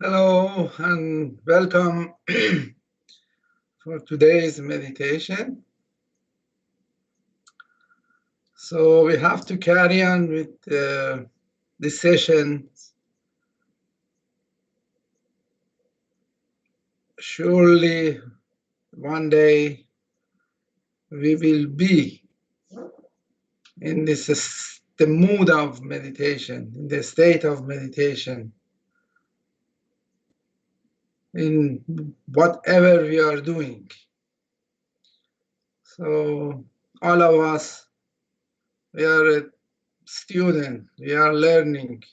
Hello and welcome for today's meditation. So we have to carry on with this session. Surely one day we will be in the mood of meditation, in the state of meditation, in whatever we are doing. So all of us, we are a student, we are learning.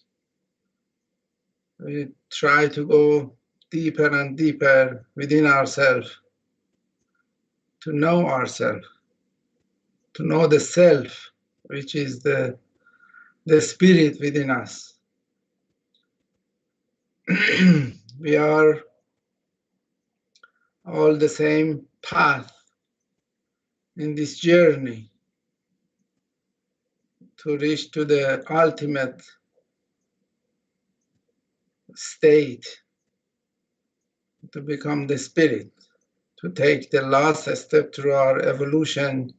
We try to go deeper and deeper within ourselves, to know ourselves, to know the self, which is the spirit within us. We are all the same path in this journey to reach to the ultimate state, to become the spirit, to take the last step through our evolution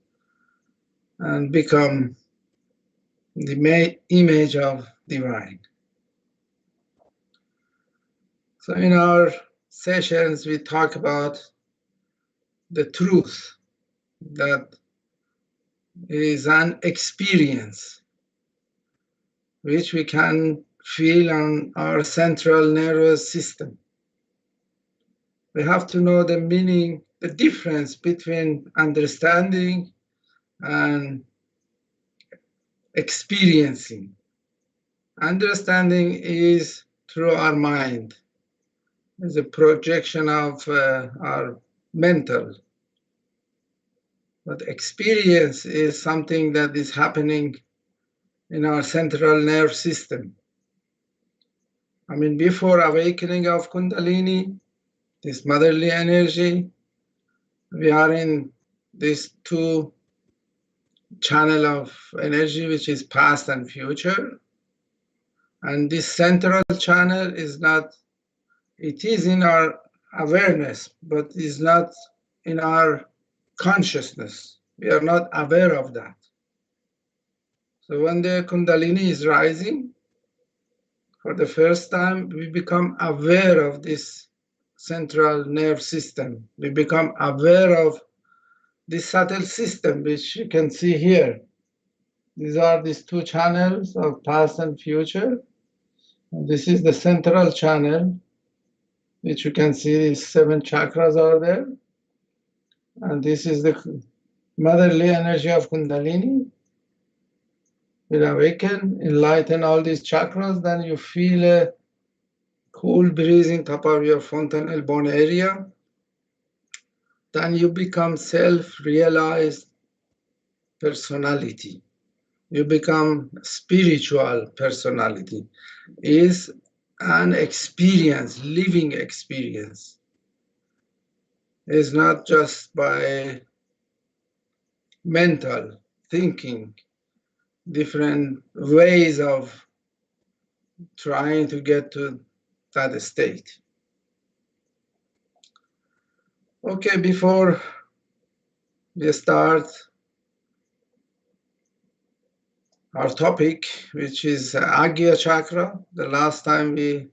and become the image of divine. So in our sessions, we talk about the truth that is an experience which we can feel on our central nervous system. We have to know the meaning, the difference between understanding and experiencing. Understanding is through our mind, is a projection of our mental. But experience is something that is happening in our central nerve system. I mean, before awakening of Kundalini, this motherly energy, we are in this two channel of energy, which is past and future. And this central channel is not, it is in our awareness, but is not in our consciousness. We are not aware of that. So when the Kundalini is rising, for the first time, we become aware of this central nerve system. We become aware of this subtle system, which you can see here. These are these two channels of past and future. And this is the central channel, which you can see these 7 chakras are there. And this is the motherly energy of Kundalini. Will awaken, enlighten all these chakras, then you feel a cool breeze in top of your fontanel bone area. Then you become self-realized personality. You become spiritual personality. Is an experience, living experience. It's not just by mental thinking, different ways of trying to get to that state. Okay, before we start our topic, which is Agnya Chakra, the last time we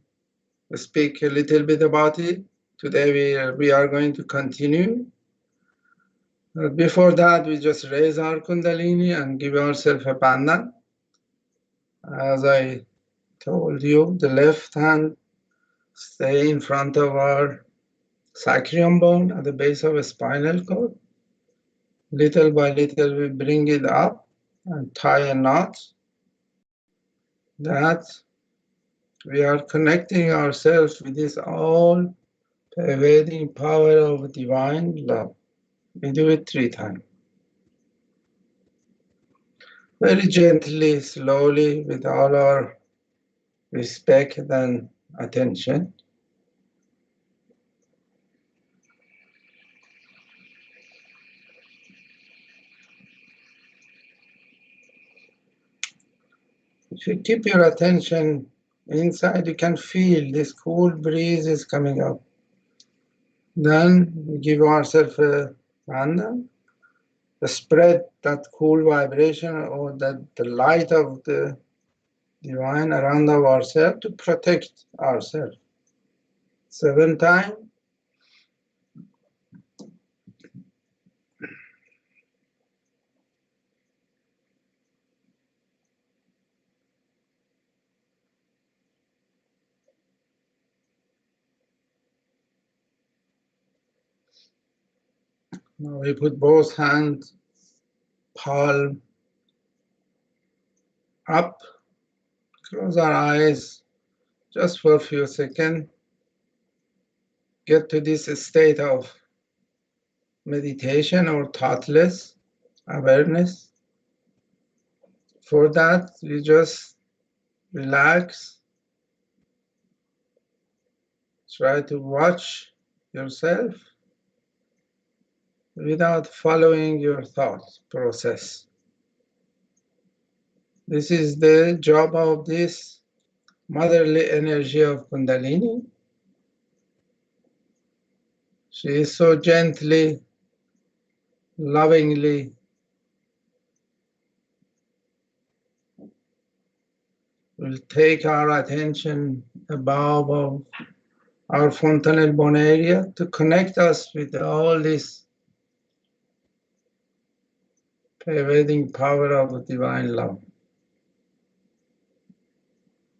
speak a little bit about it. Today we are going to continue. Before that, we just raise our Kundalini and give ourselves a bandhan. As I told you, the left hand stay in front of our sacrum bone at the base of a spinal cord. Little by little, we bring it up and tie a knot. That we are connecting ourselves with this all pervading power of divine love. We do it 3 times. Very gently, slowly, with all our respect and attention. If you keep your attention Inside you can feel this cool breeze is coming up. Then we give ourselves a random, spread that cool vibration or that the light of the divine around of ourselves to protect ourselves. 7 times. Now we put both hands, palm up, close our eyes just for a few seconds. Get to this state of meditation or thoughtless awareness. For that, you just relax. Try to watch yourself without following your thought process. This is the job of this motherly energy of Kundalini. She is so gently, lovingly will take our attention above our fontanel bone area to connect us with all this pervading power of divine love.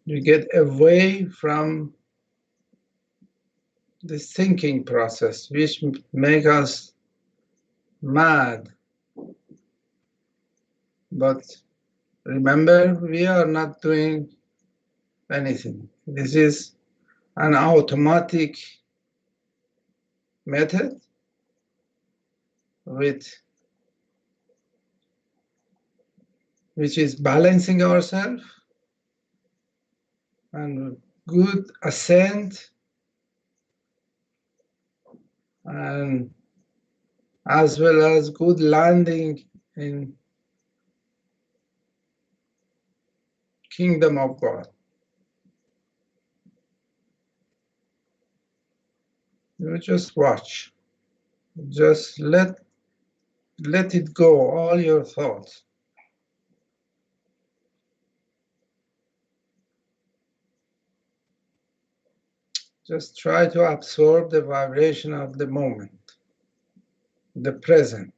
You get away from this thinking process, which makes us mad. But remember, we are not doing anything. This is an automatic method which is balancing ourselves and good ascent and as well as good landing in kingdom of God. You just watch. Just let it go, all your thoughts. Just try to absorb the vibration of the moment, the present.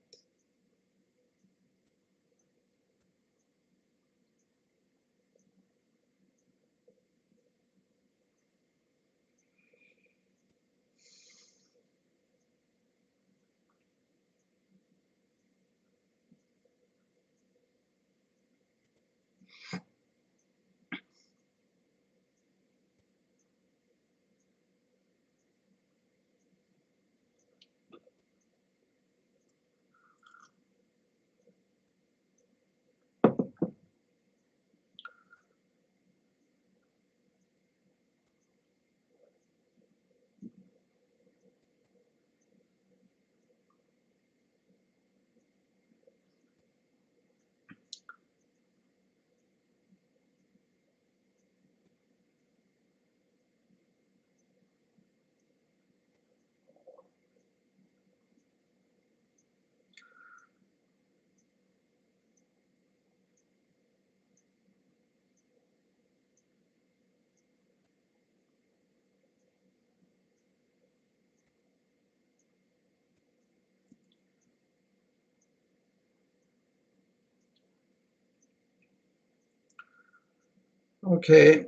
Okay.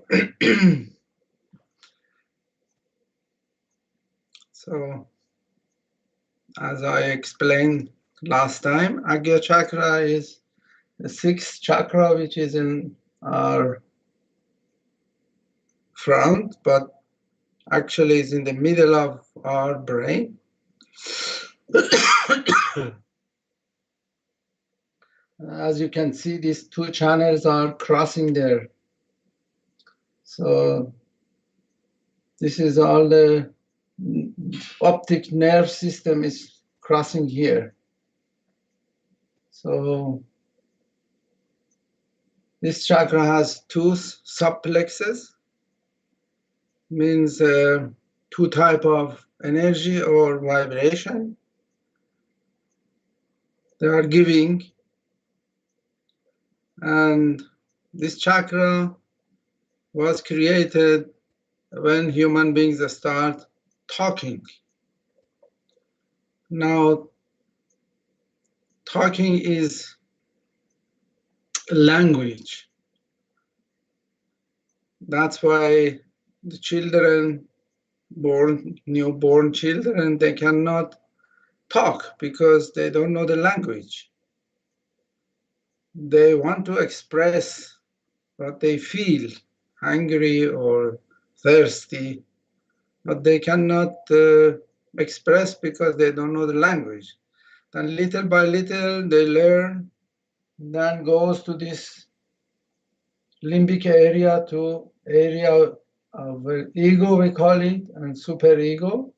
So, as I explained last time, Agnya chakra is the 6th chakra, which is in our front, but actually is in the middle of our brain. As you can see, these 2 channels are crossing there. So this is all the optic nerve system is crossing here. So this chakra has 2 subplexes, means two type of energy or vibration. They are giving, and this chakra was created when human beings start talking. Now, talking is a language. That's why the children, newborn children, they cannot talk because they don't know the language. They want to express what they feel, hungry or thirsty, but they cannot express because they don't know the language. Then little by little they learn, then goes to this limbic area to area of ego, we call it, and superego,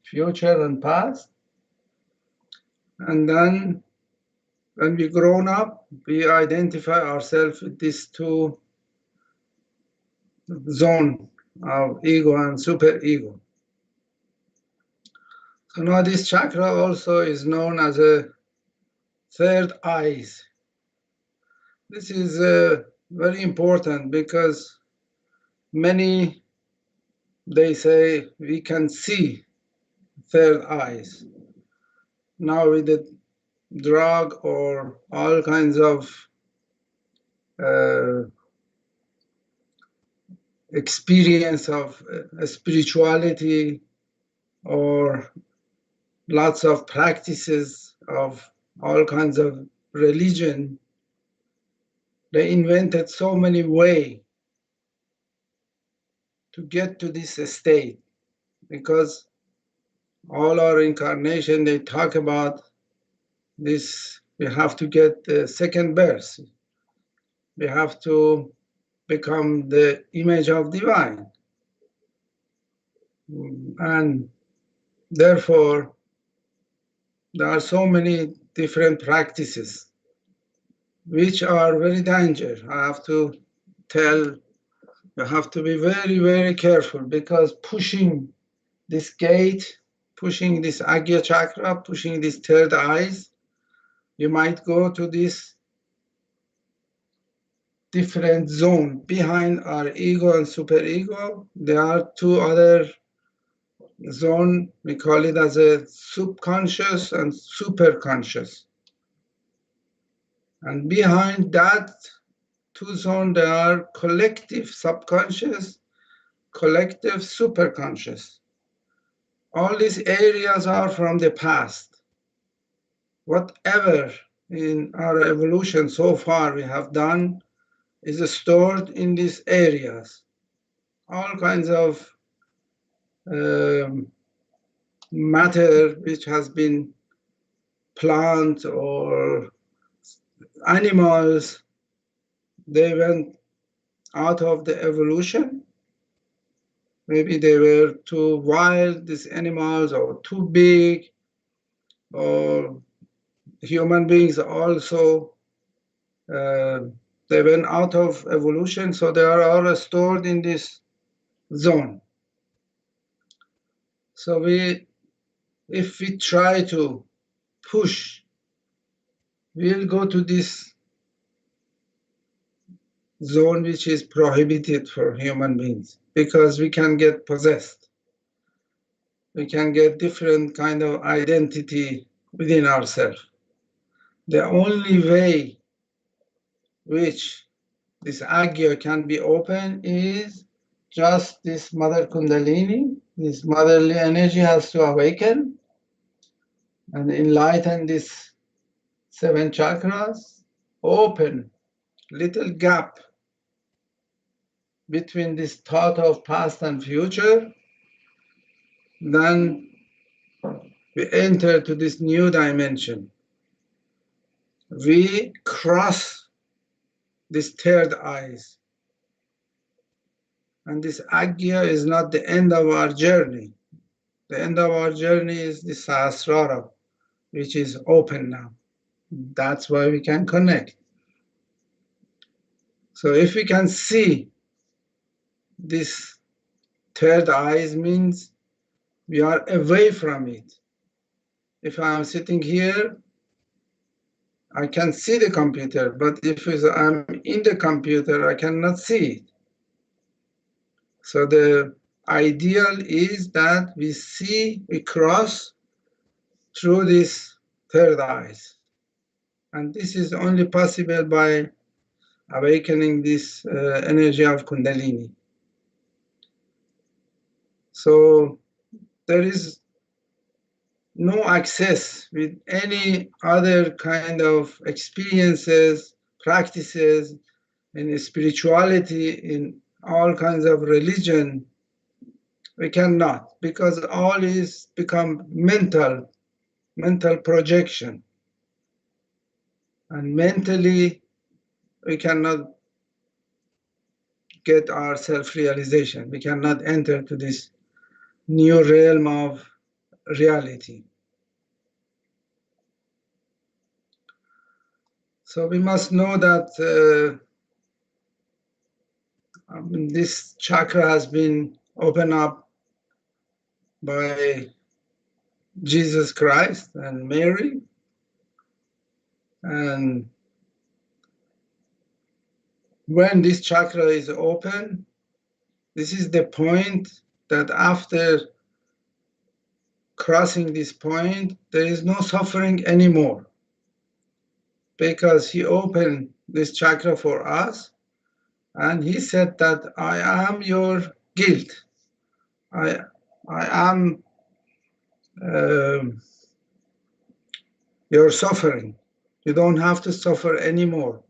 future and past. And then when we grown up, we identify ourselves with these two zone of ego and superego. So now this chakra also is known as a third eyes. This is very important because many, they say we can see third eyes. Now with the drug or all kinds of experience of spirituality or lots of practices of all kinds of religion, they invented so many ways to get to this state, because all our incarnation, they talk about this, we have to get the second birth. We have to become the image of divine. And therefore, there are so many different practices which are very dangerous. I have to tell, you have to be very, very careful, because pushing this gate, pushing this Agnya chakra, pushing this third eyes, you might go to this different zone behind our ego and superego. There are two other zone, we call it as a subconscious and superconscious. And behind that two zone, there are collective subconscious, collective superconscious. All these areas are from the past. Whatever in our evolution so far we have done is stored in these areas. All kinds of matter which has been plant or animals, they went out of the evolution. Maybe they were too wild, these animals, or too big, or human beings also, they went out of evolution, so they are all stored in this zone. So if we try to push, we'll go to this zone which is prohibited for human beings, because we can get possessed. We can get different kind of identity within ourselves. The only way which this Agya can be open is just this Mother Kundalini, this motherly energy has to awaken and enlighten these seven chakras, open little gap between this thought of past and future. Then we enter to this new dimension. We cross this third eyes. And this Agya is not the end of our journey. The end of our journey is the Sahasrara, which is open now. That's why we can connect. So if we can see this third eyes means we are away from it. If I'm sitting here, I can see the computer, but if I'm in the computer, I cannot see it. So the ideal is that we cross through these third eyes. And this is only possible by awakening this energy of Kundalini. So there is no access with any other kind of experiences, practices in spirituality, in all kinds of religion. We cannot, because all is become mental projection. And mentally, we cannot get our self-realization. We cannot enter to this new realm of reality. So we must know that this chakra has been opened up by Jesus Christ and Mary. And when this chakra is open, this is the point that after crossing this point, there is no suffering anymore. Because he opened this chakra for us, and he said that I am your guilt. I am your suffering. You don't have to suffer anymore.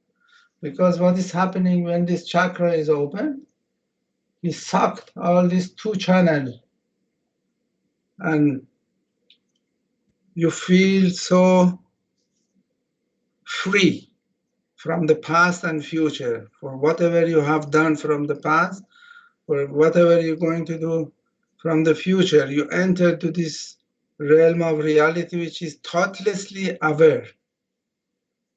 Because what is happening when this chakra is open, he sucked all these two channels, and you feel so free from the past and future. For whatever you have done from the past, or whatever you're going to do from the future, you enter to this realm of reality which is thoughtlessly aware.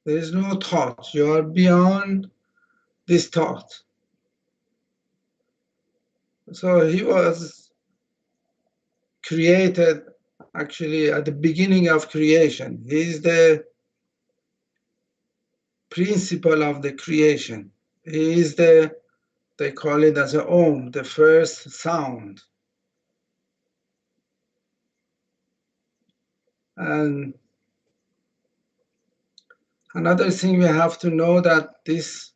There is no thought. You are beyond this thought. So he was created actually at the beginning of creation. He is the principle of the creation. He is they call it as a Om, the first sound. And another thing we have to know that this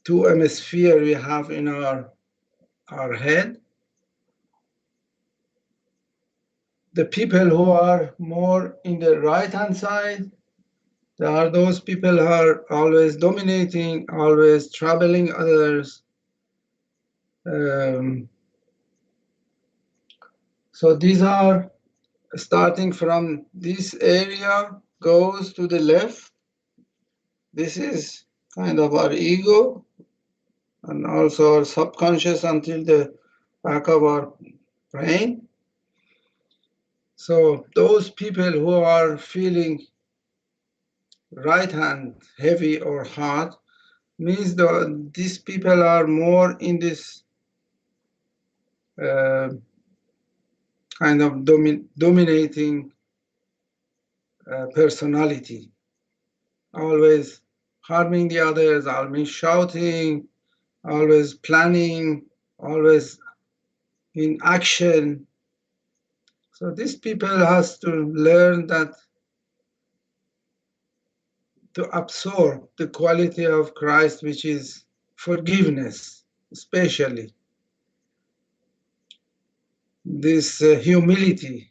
two hemisphere we have in our head, the people who are more in the right hand side, there are those people who are always dominating, always troubling others. So these are starting from this area, goes to the left. This is kind of our ego and also our subconscious until the back of our brain. So those people who are feeling right hand heavy or hard means that these people are more in this kind of dominating personality, always harming the others, always shouting, always planning, always in action. So these people has to learn that to absorb the quality of Christ, which is forgiveness, especially this humility.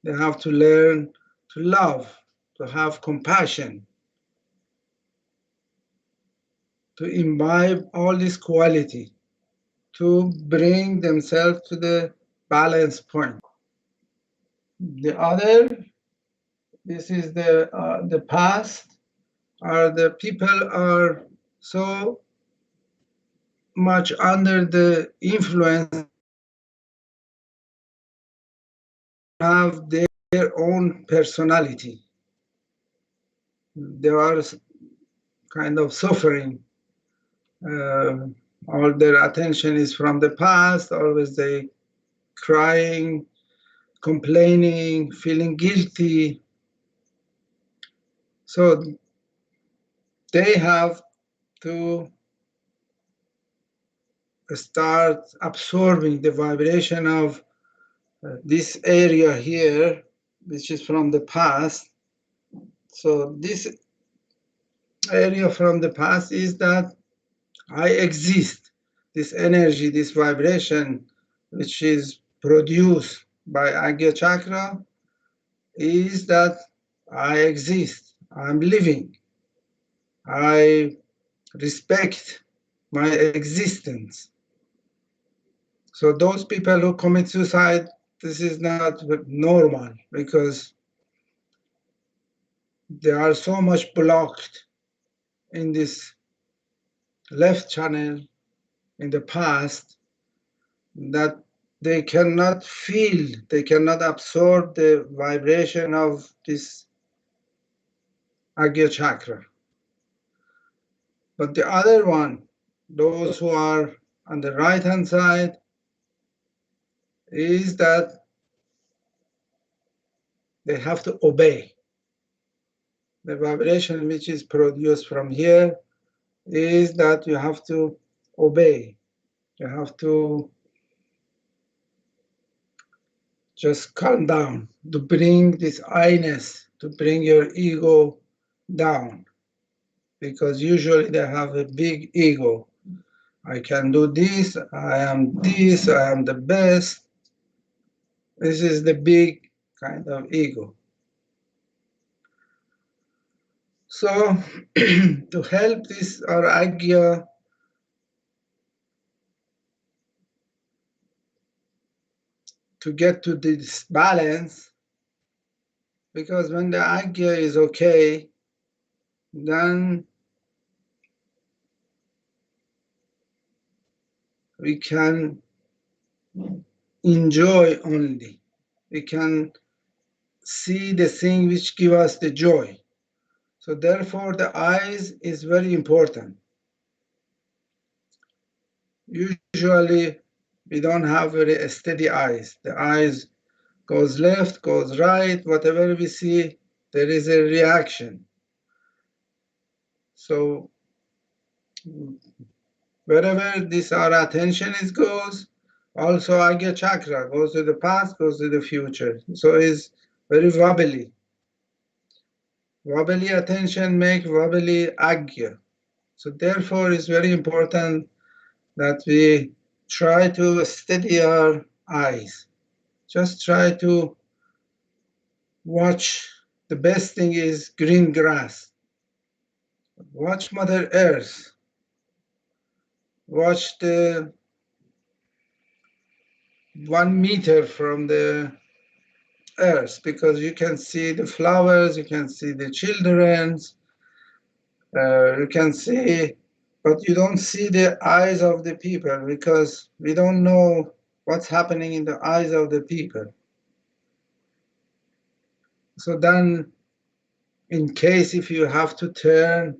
They have to learn to love, to have compassion, to imbibe all this quality, to bring themselves to the balance point. The other, this is the past, are the people are so much under the influence, have their own personality. They are kind of suffering All their attention is from the past, always they crying, complaining, feeling guilty. So they have to start absorbing the vibration of this area here, which is from the past. So this area from the past is that I exist. This energy, this vibration, which is produced by Agnya Chakra, is that I exist. I'm living. I respect my existence. So those people who commit suicide, this is not normal because they are so much blocked in this left channel in the past that they cannot feel, they cannot absorb the vibration of this Agya Chakra. But the other one, those who are on the right hand side, is that they have to obey. The vibration which is produced from here is that you have to obey. You have to just calm down, to bring this I-ness, to bring your ego down. Because usually they have a big ego. I can do this, I am the best. This is the big kind of ego. So to help this our Agya to get to this balance, because when the Agya is okay, then we can enjoy only. We can see the thing which give us the joy. So therefore the eyes is very important. Usually we don't have very steady eyes. The eyes goes left, goes right, whatever we see, there is a reaction. So wherever this our attention is goes, also Agya Chakra goes to the past, goes to the future. So it's very wobbly. Wobbly attention make wobbly Agya. So therefore it's very important that we try to steady our eyes. Just try to watch. The best thing is green grass. Watch Mother Earth. Watch the 1 meter from the earth, because you can see the flowers, you can see the children, you can see, but you don't see the eyes of the people because we don't know what's happening in the eyes of the people. So then, in case if you have to turn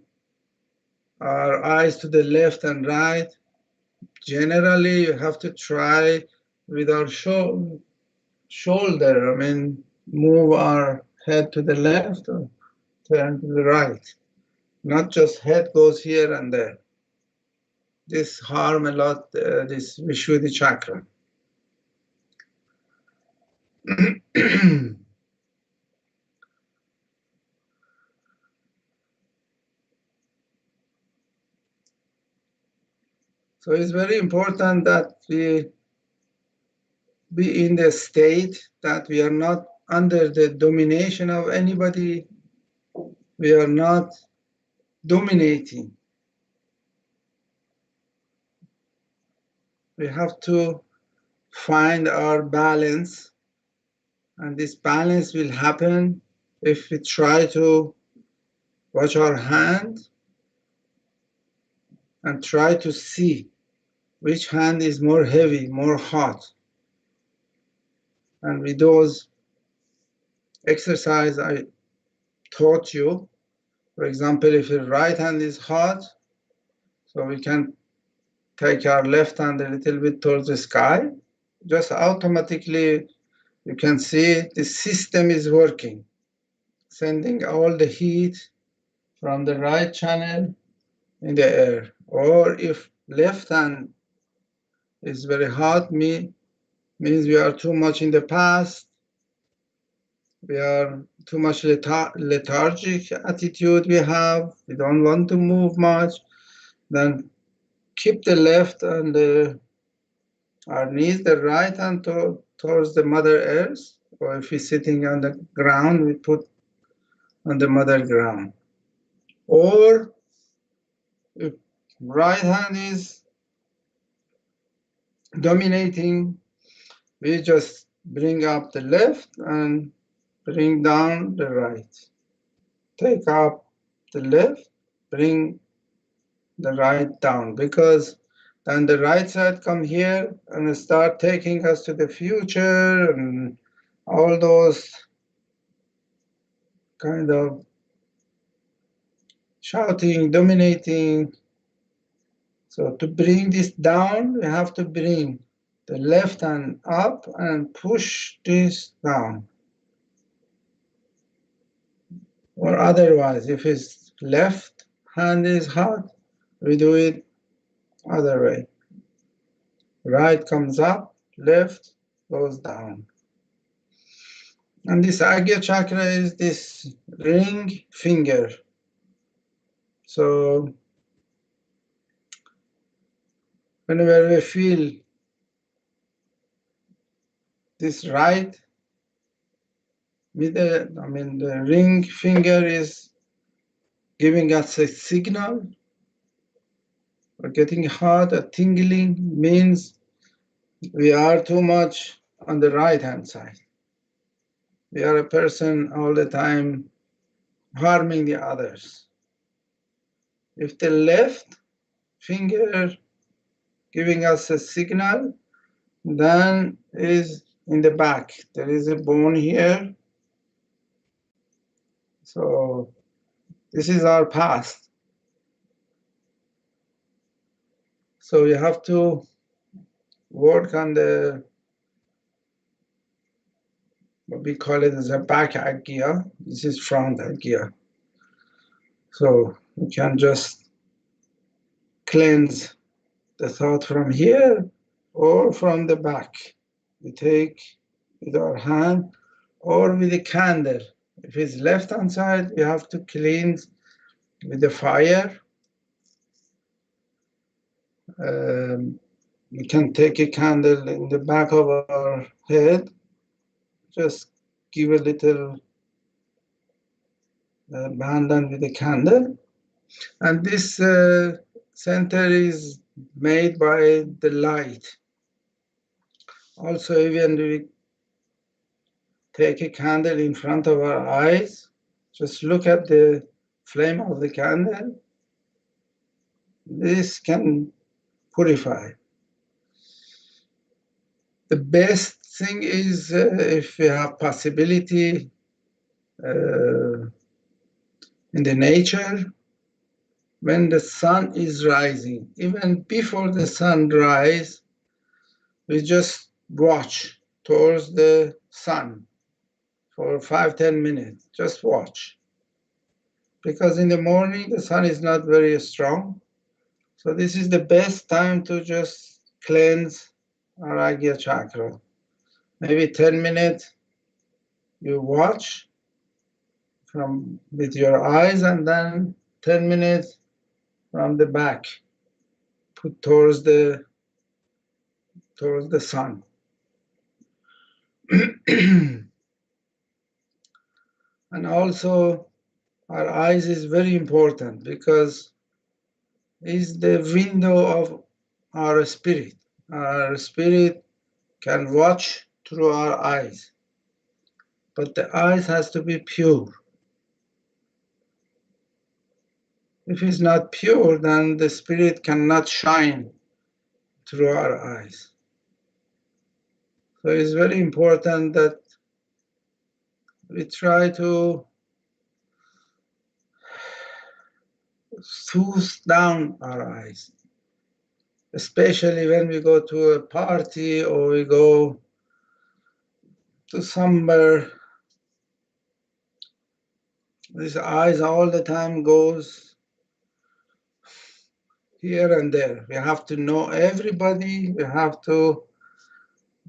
our eyes to the left and right, generally you have to try with our shoulder, I mean, move our head to the left or turn to the right. Not just head goes here and there. This harm a lot, this Vishuddhi chakra. So it's very important that we be in the state that we are not under the domination of anybody. We are not dominating. We have to find our balance, and this balance will happen if we try to watch our hand and try to see which hand is more heavy, more hot. And with those exercise I taught you, for example, if your right hand is hot, so we can take our left hand a little bit towards the sky, just automatically you can see the system is working, sending all the heat from the right channel in the air. Or if left hand is very hot, means we are too much in the past, we are too much lethargic attitude we have, we don't want to move much, then keep the left and our knees, the right hand towards the Mother Earth, or if we're sitting on the ground, we put on the Mother Ground. Or if right hand is dominating, we just bring up the left and bring down the right. Take up the left, bring the right down, because then the right side come here and start taking us to the future and all those kind of shouting, dominating. So to bring this down, we have to bring the left hand up and push this down. Or otherwise, if his left hand is hot, we do it other way. Right comes up, left goes down. And this Agnya chakra is this ring finger. So whenever we feel this right middle, the ring finger is giving us a signal. Or getting hot or tingling means we are too much on the right hand side. We are a person all the time harming the others. If the left finger giving us a signal, then is in the back. There is a bone here. So this is our past. So you have to work on the, what we call it as a back Agnya. This is front Agnya. So you can just cleanse the thought from here or from the back. We take with our hand or with a candle. If it's left hand side, we have to cleanse with the fire. We can take a candle in the back of our head, just give a little bandana with a candle. And this center is made by the light. Also, even we take a candle in front of our eyes, just look at the flame of the candle. This can purify. The best thing is if we have possibility in the nature, when the sun is rising, even before the sun rise, we just watch towards the sun for 5-10 minutes. Just watch. Because in the morning, the sun is not very strong. So this is the best time to just cleanse our Agnya chakra. Maybe 10 minutes you watch from with your eyes, and then 10 minutes from the back, put towards the sun. And also our eyes is very important because it's the window of our spirit. Our spirit can watch through our eyes, but the eyes has to be pure. If it's not pure, then the spirit cannot shine through our eyes. So it's very important that we try to soothe down our eyes. especially when we go to a party or we go to somewhere. These eyes all the time goes here and there. We have to know everybody. We have to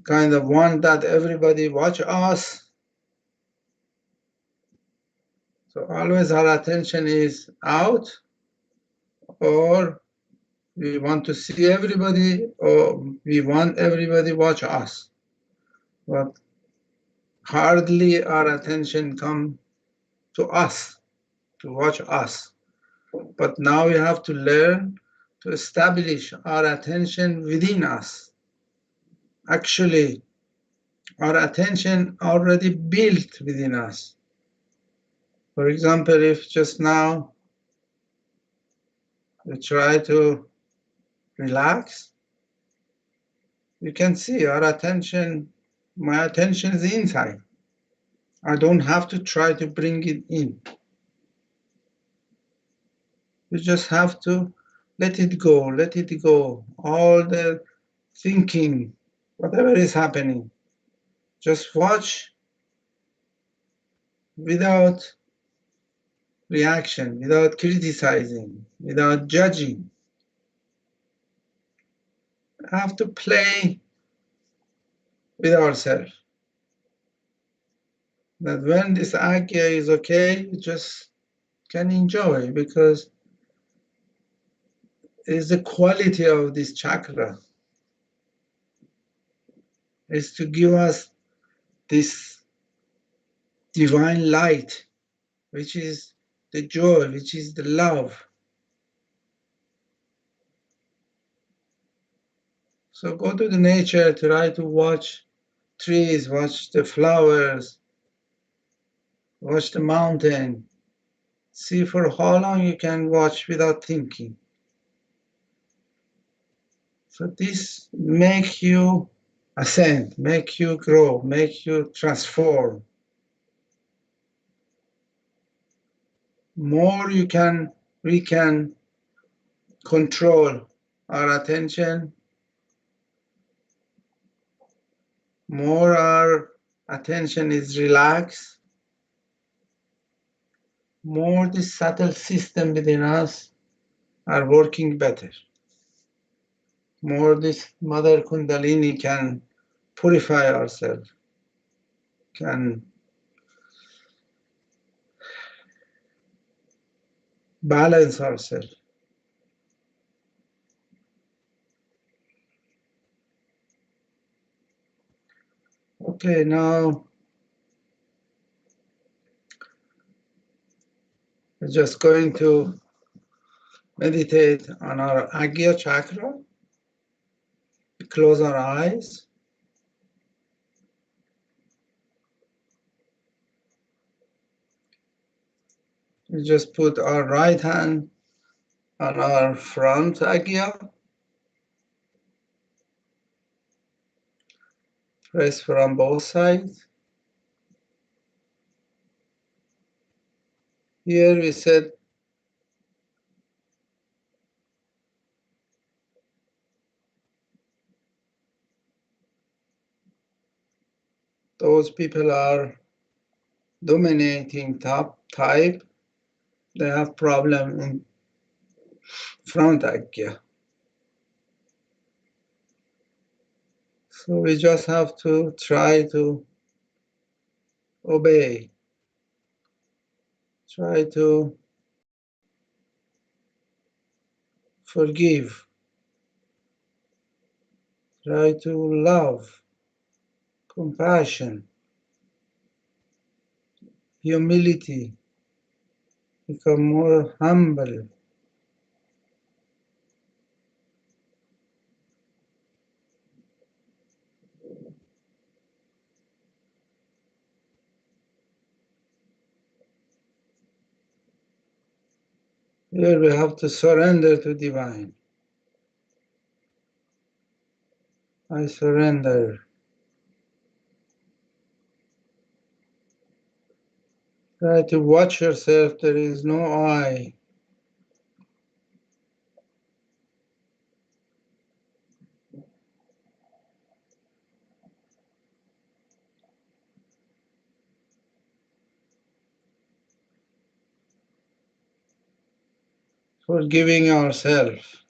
kind of want that everybody watch us. So always our attention is out, or we want to see everybody, or we want everybody watch us. But hardly our attention come to us, to watch us. But now we have to learn to establish our attention within us. Actually, our attention already built within us. For example, if just now we try to relax, you can see our attention, my attention is inside. I don't have to try to bring it in. You just have to let it go, let it go. All the thinking, whatever is happening, just watch without reaction, without criticizing, without judging. I have to play with ourselves. That when this Agnya is okay, you just can enjoy, because it's the quality of this chakra is to give us this divine light, which is the joy, which is the love. So go to the nature, try to watch trees, watch the flowers, watch the mountain. See for how long you can watch without thinking. So this make you ascend, make you grow, make you transform. More we can control our attention, more our attention is relaxed, more the subtle system within us are working better. More this Mother Kundalini can purify ourselves, can balance ourselves. Okay, now we're just going to meditate on our Agnya chakra. We close our eyes. We just put our right hand on our front Agnya. Press from both sides. Here we said those people are dominating top type. They have problem in front Agnya. So we just have to try to obey. Try to forgive. Try to love, compassion, humility, become more humble. Here we have to surrender to divine. I surrender. Try to watch yourself. There is no I. forgiving ourselves.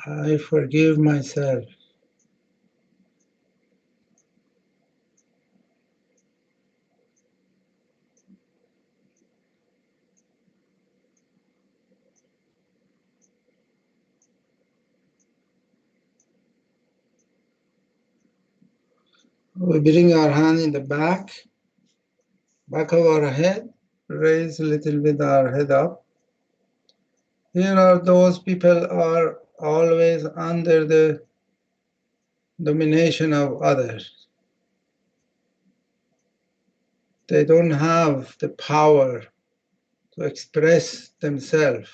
I forgive myself. We bring our hand in the back of our head, raise a little bit our head up. Here are those people are always under the domination of others. They don't have the power to express themselves.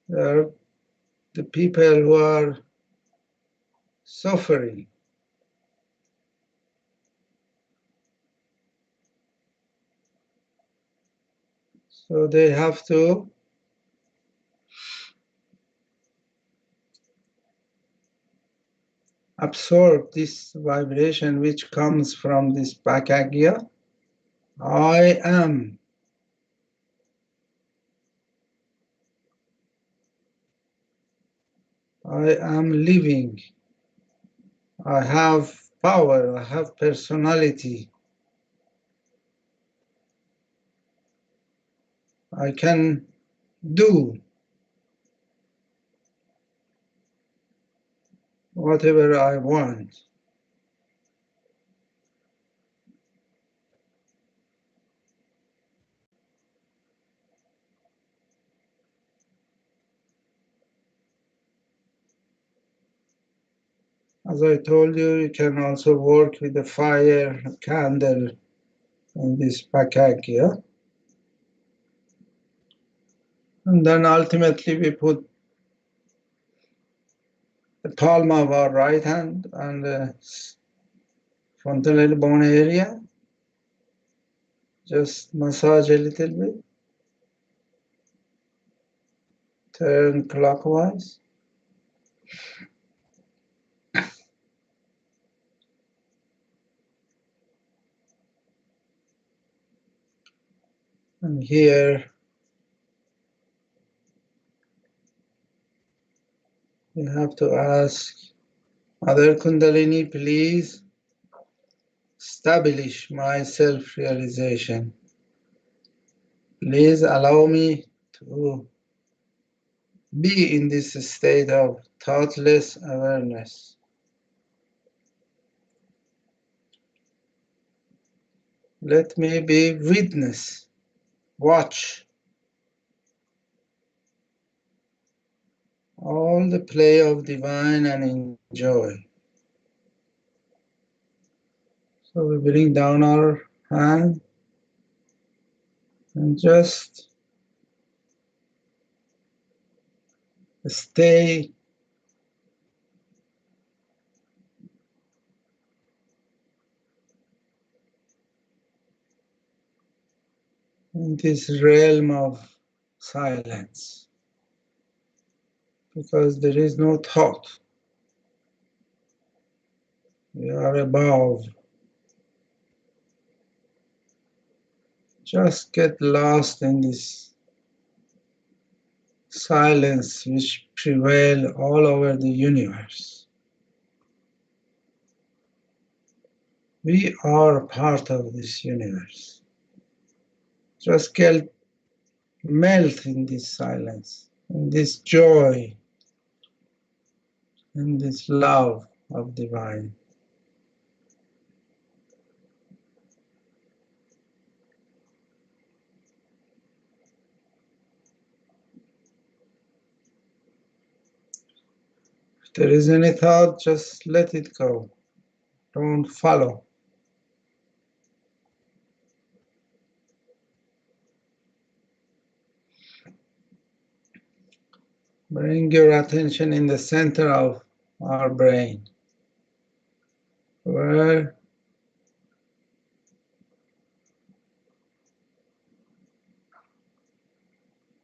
They are the people who are suffering. So they have to absorb this vibration which comes from this back Agnya. I am. I am living. I have power. I have personality. I can do whatever I want. As I told you, you can also work with the fire candle in this Pakagya. And then ultimately we put the palm of our right hand on the frontal bone area. Just massage a little bit. Turn clockwise. And here you have to ask Mother Kundalini, please establish my self-realization. Please allow me to be in this state of thoughtless awareness. Let me be witness, watch all the play of divine and enjoy. So we bring down our hand and just stay in this realm of silence, because there is no thought. We are above. Just get lost in this silence which prevails all over the universe. We are part of this universe. Just get melt in this silence, in this joy, in this love of divine. If there is any thought, just let it go. Don't follow. Bring your attention in the center of our brain, where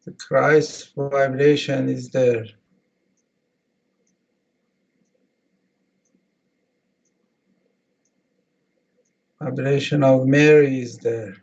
the Christ vibration is there. Vibration of Mary is there.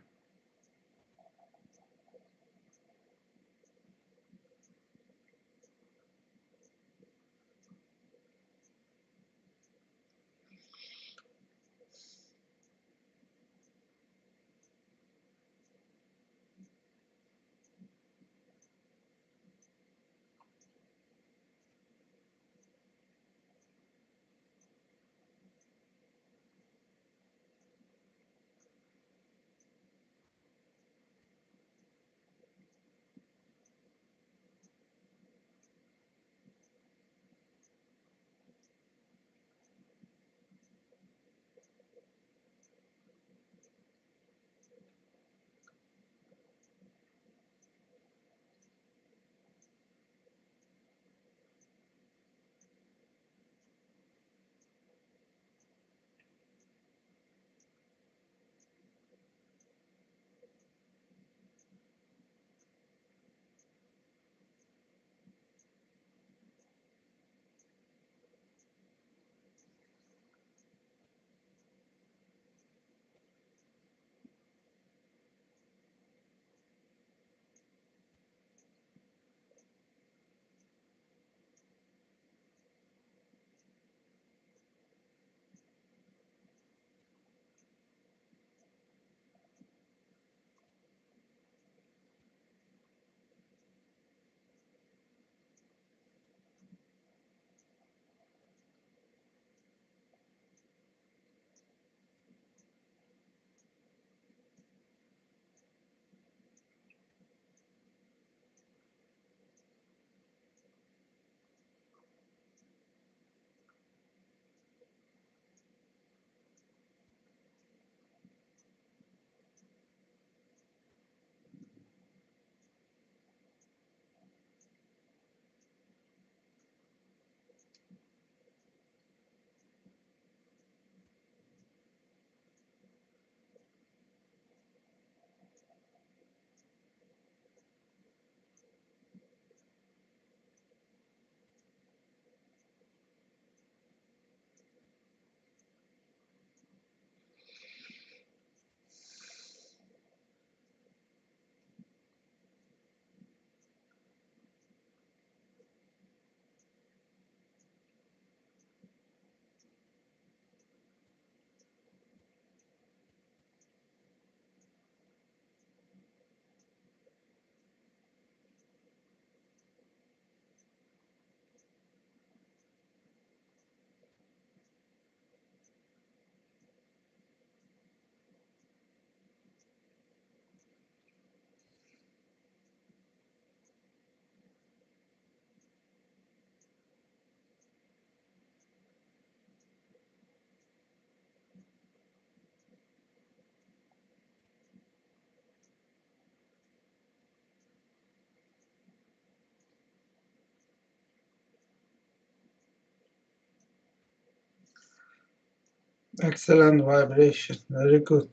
Excellent vibration, very good.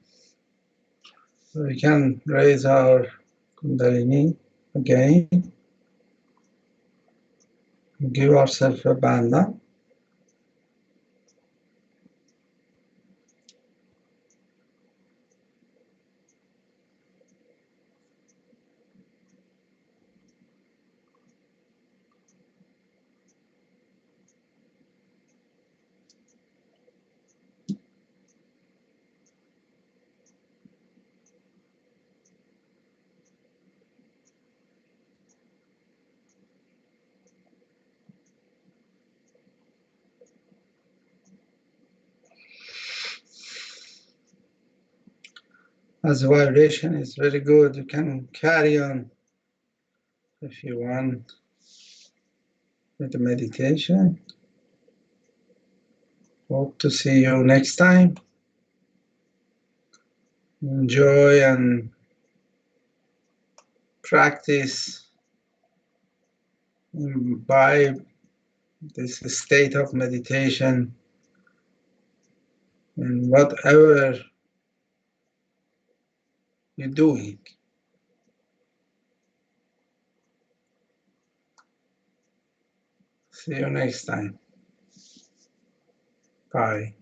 We can raise our Kundalini again, give ourselves a bandha. As vibration is very good, you can carry on if you want with the meditation. Hope to see you next time. Enjoy and practice, imbibe this state of meditation in whatever you're doing. See you next time. Bye.